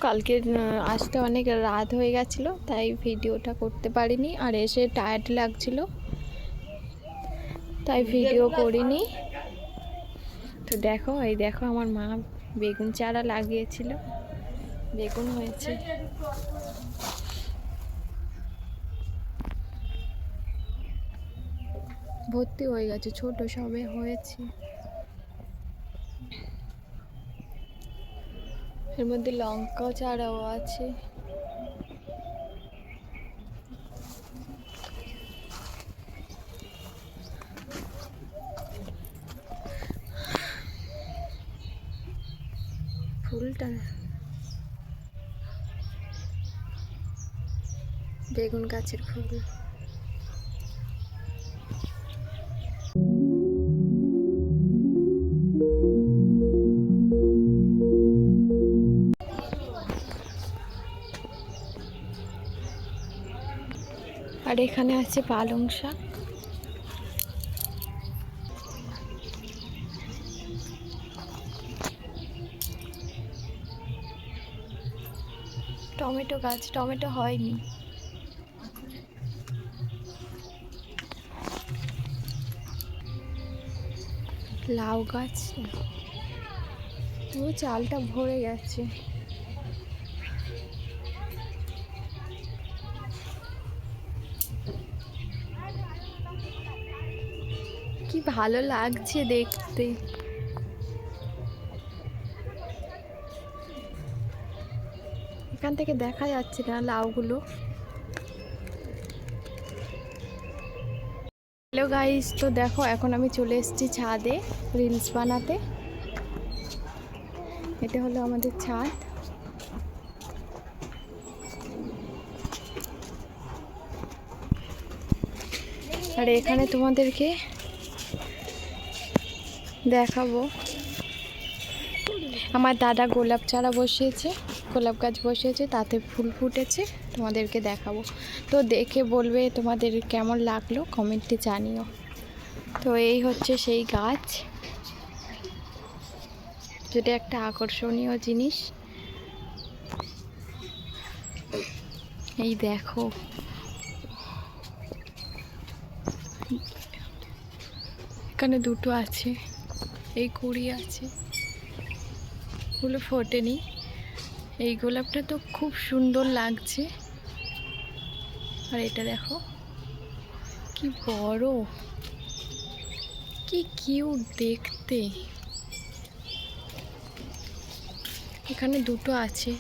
কালকে আসতে অনেক রাত হয়ে গেছিলো, তাই ভিডিওটা করতে পারিনি। আর এসে টায়ার্ড লাগছিল, তাই ভিডিও করিনি। তো দেখো, এই দেখো আমার মা বেগুন চারা লাগিয়েছিল, বেগুন হয়েছে। ভর্তি হয়ে গেছে, ছোট সবে হয়েছে। এর মধ্যে লঙ্কা চারাও আছে। ফুলটা বেগুন গাছের ফুল। আর এখানে আছে পালং শাক। টমেটো গাছ, টমেটো হয়নি। লাউ গাছ, ও চালটা ভরে গেছে। কি ভালো লাগছে দেখতে। এখান থেকে দেখা যাচ্ছে না লাউগুলো। হ্যালো গাইস, তো দেখো এখন আমি চলে এসেছি ছাদে রিলস বানাতে। এটা হলো আমাদের ছাদ। আর এখানে তোমাদেরকে দেখাবো, আমার দাদা গোলাপ চারা বসিয়েছে, গোলাপ গাছ বসিয়েছে, তাতে ফুল ফুটেছে, তোমাদেরকে দেখাবো। তো দেখে বলবে তোমাদের কেমন লাগলো, কমেন্টে জানিও। তো এই হচ্ছে সেই গাছ, যেটা একটা আকর্ষণীয় জিনিস। এই দেখো, এখানে দুটো আছে, এই কুড়ি আছে, ওগুলো ফোটেনি। এই গোলাপটা তো খুব সুন্দর লাগছে। আর এটা দেখো কি বড়, কি কিউট দেখতে। এখানে দুটো আছে।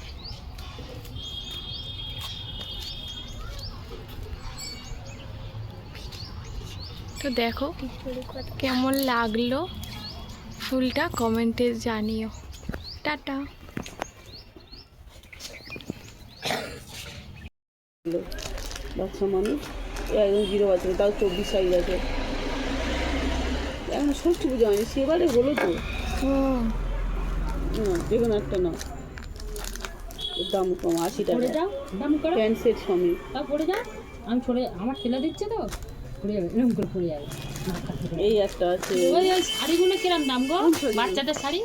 তো দেখো কেমন লাগলো ফুলটা, কমেন্টে জানিও। টাটা। বাচ্চা মানুষ একদম 0 বছর, তাও 24 সাইজ আছে। এখন ষষ্ঠী পুজো হয়নি, সেবারে হলো তো। দেখুন একটা নাও, দাম কম 80 টাকা। প্যান্ট সেট সমেত। পড়ে যাও, আমি ছড়ে আমার ঠেলা দিচ্ছে তো পড়ে যাবে, এরকম করে পড়ে যাবে। এই একটা আছে। ওই শাড়িগুলো কিরম দাম গো? বাচ্চাদের শাড়ি,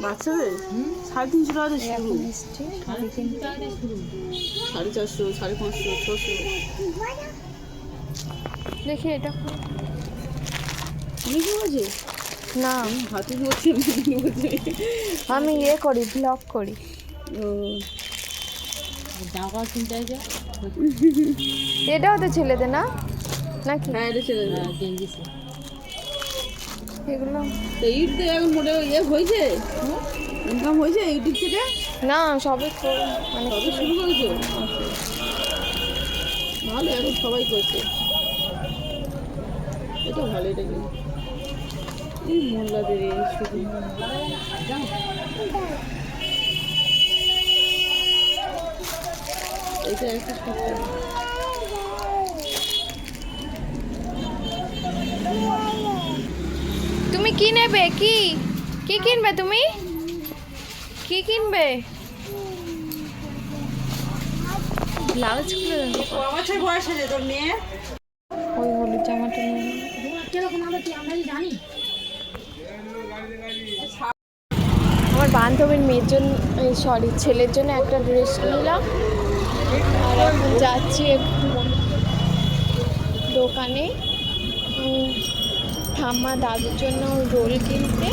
বাচ্চাদের 350 টাকা থেকে শুরু, 450, 550, 600। দেখি এটা তুমি কি বলছে? না, হাতে ধরছে, আমি করি, ব্লগ করি। জামা কিনতে আছে, এটাও তো ছেলেদের না নাকি? হ্যাঁ এটা ছেলে গেঞ্জি এগুলো তো ইউটিউব থেকে এখন মোটে হয়েছে, ইনকাম হয়েছে ইউটিউব থেকে? না, সবে মানে সবে শুরু করেছো? ভালো, এখন সবাই করছে, এটা ভালো। এটা কি এই মোল্লাদের এই শুধু এটা একটা সপ্তাহ। তুমি কি নেবে? কি কি কিনবে তুমি? কি কিনবে? ব্লাউজ খুলে দেবো। ক বছর বয়স হয়েছে তোর মেয়ে? ওই হলুদ জামাটা নিয়ে কিরকম হবে কি আমরা জানি। আমার বান্ধবীর মেয়ের জন্য, সরি ছেলের জন্য একটা ড্রেস নিলাম। আর এখন যাচ্ছি একটু দোকানে ঠাম্মা দাদুর জন্য রোল কিনতে।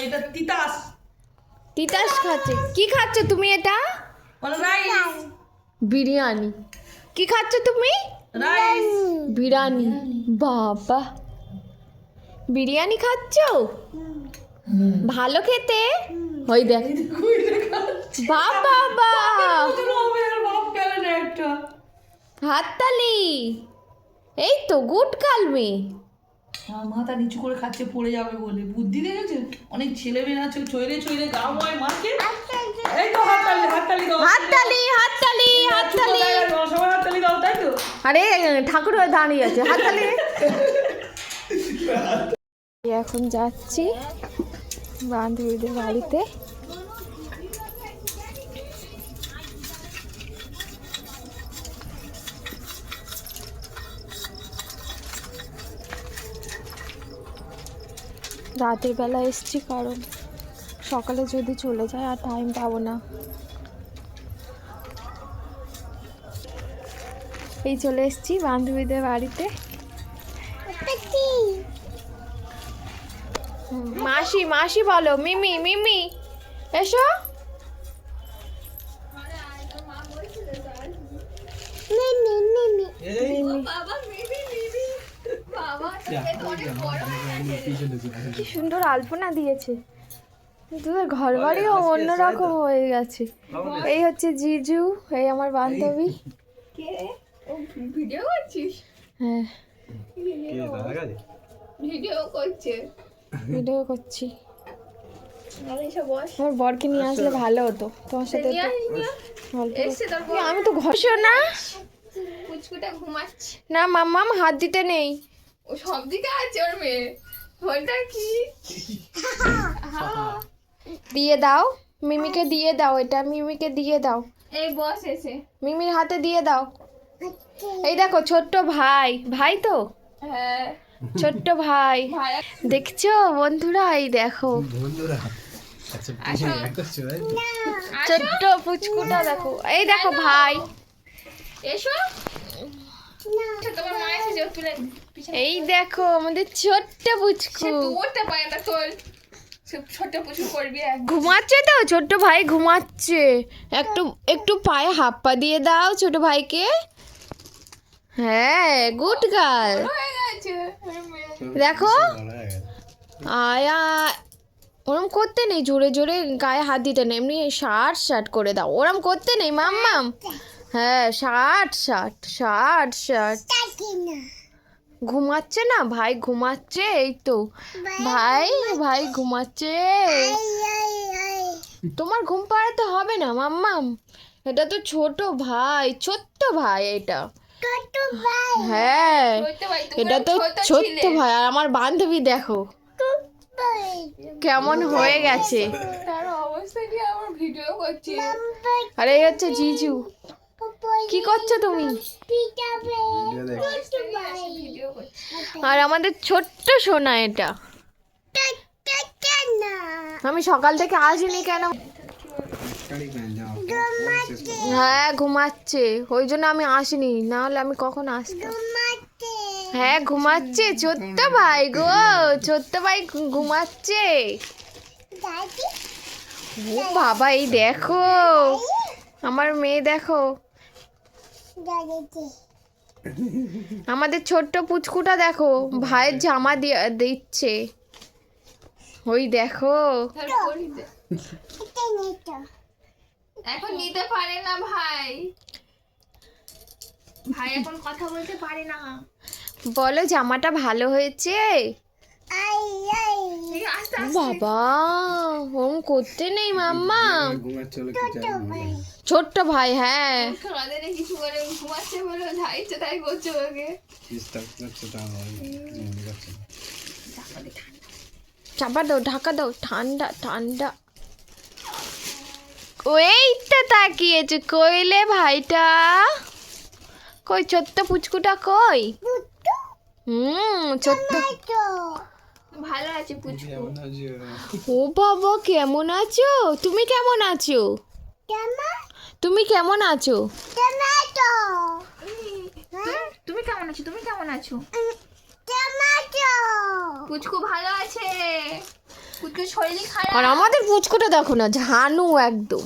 এটা তিতাস তিতাস খাচ্ছে। কি খাচ্ছ তুমি এটা? রাইস বিরিয়ানি। কি খাচ্ছ তুমি? রাইস বিরিয়ানি। বাবা বিরিয়ানি খাচ্ছ? ভালো খেতে। ওই দেখ বাবা একটা হাততালি। এই তো গুড কালমে। মাথা নিচু করে খাচ্ছে পড়ে যাবে বলে, বুদ্ধি দেখেছে। অনেক ছেলে মেয়ে আছে ছইরে ছইরে গা ময় মারছে। এই তো হাততালি হাততালি দাও, হাততালি হাততালি হাততালি। সবাই হাততালি দাও, তাই তো। আরে ঠাকুর হয়ে দাঁড়িয়ে আছে, হাততালি। এখন যাচ্ছি বান্ধবীদের বাড়িতে। রাতের বেলা এসছি কারণ সকালে যদি চলে যায় আর টাইম পাবো না। এই চলে এসছি বান্ধবীদের বাড়িতে। মাসি মাসি বলো, মিমি মিমি এসো। কি সুন্দর আলপনা দিয়েছে, তোদের ঘর বাড়িও অন্যরকম হয়ে গেছে। এই হচ্ছে জিজু, এই আমার বান্ধবী। ভিডিও করছিস? হ্যাঁ ভিডিও করছে? ভিডিও করছি। আমি সব বস আমার বরকে নিয়ে আসলে ভালো হতো তোমার সাথে একটু গল্প এসে তোর করতে। আমি তো ঘষো না। পুচকুটা ঘুমাচ্ছে। না মাম্মাম হাত দিতে নেই। ও সব দিকে আছে ওর মেয়ে। ওটা কি? দিয়ে দাও মিমিকে, দিয়ে দাও, এটা মিমিকে দিয়ে দাও। এই বস এসে। মিমির হাতে দিয়ে দাও। এই দেখো ছোট্ট ভাই, ভাই তো হ্যাঁ ছোট্ট ভাই। ভাই দেখছো বন্ধুরা, এই দেখো ছোট্ট পুচকুটা দেখো, এই দেখো ভাই। এসো। তোমার মা এসে জোর তুলে পিছনে। এই দেখো আমাদের ছোট্ট পুচকু। তোরটা পায় না তোর। ছোট পুচকু করবি এক। ঘুমাচ্ছে তো ছোট্ট ভাই, ঘুমাচ্ছে। একটু একটু পায়ে হাত পা দিয়ে দাও ছোট ভাইকে। হ্যাঁ গুড গার্ল। হয়ে গেছে ওর মেয়ে। দেখো আয়া ওরম করতে নেই, জোরে জোরে গায়ে হাত দিতে নেই, এমনি শার্ট শার্ট করে দাও। ওরম করতে নেই মাম্মাম। হ্যাঁ শার্ট শার্ট শার্ট শার্ট। ঘুমাচ্ছে না ভাই, ঘুমাচ্ছে। এই তো ভাই ভাই ঘুমাচ্ছে। তোমার ঘুম পাড়াতে হবে না মাম্মাম, এটা তো ছোট ভাই, ছোট্ট ভাই এটা। হ্যাঁ ছোট ভাই, তুমি এটা তো ছোট ছোট্ট ছিলে। ভাই। আর আমার বান্ধবী দেখো কেমন হয়ে গেছে। তার অবস্থা কি? আমার ভিডিও করছি। আর এই হচ্ছে জিজু। কি করছো তুমি? ভিডিও করছি। আর আমাদের ছোট্ট সোনা এটা। আমি সকাল থেকে আসিনি কেন? হ্যাঁ ঘুমাচ্ছে, ওই জন্য আমি আসিনি, না হলে আমি কখন আসতাম। হ্যাঁ ঘুমাচ্ছে ছোট্ট ভাই গো, ছোট্ট ভাই ঘুমাচ্ছে। ও বাবা এই দেখো আমার মেয়ে, দেখো আমাদের ছোট্ট পুচকুটা দেখো ভাইয়ের জামা দিচ্ছে। ওই দেখো তার পরিতে। এখন নিতে পারে না ভাই। ভাই এখন কথা বলতে পারে না। বলো জামাটা ভালো হয়েছে? এই আস্তে ও আস্তে। বাবা ওম করতে নেই মাম্মা। ছোট্ট ভাই হ্যাঁ। আমাদের কিছু বলে ঘুমাচ্ছে বলে যা ইচ্ছে তাই করছে ওকে। চাপা দাও, ঢাকা দাও, ঠান্ডা ঠান্ডা। ওইটা তাকিয়েছে কইলে ভাইটা। কই ছোট্ট পুচকুটা কই? ছোট্ট। ভালো আছে পুচকু। ও বাবা কেমন আছো? তুমি কেমন আছো? তুমি কেমন আছো? তুমি কেমন আছো? তুমি কেমন আছো? পুচকু ভালো আছে। পুচকু শরীর খারাপ। আর আমাদের পুচকুটা দেখো না, ঝানু একদম।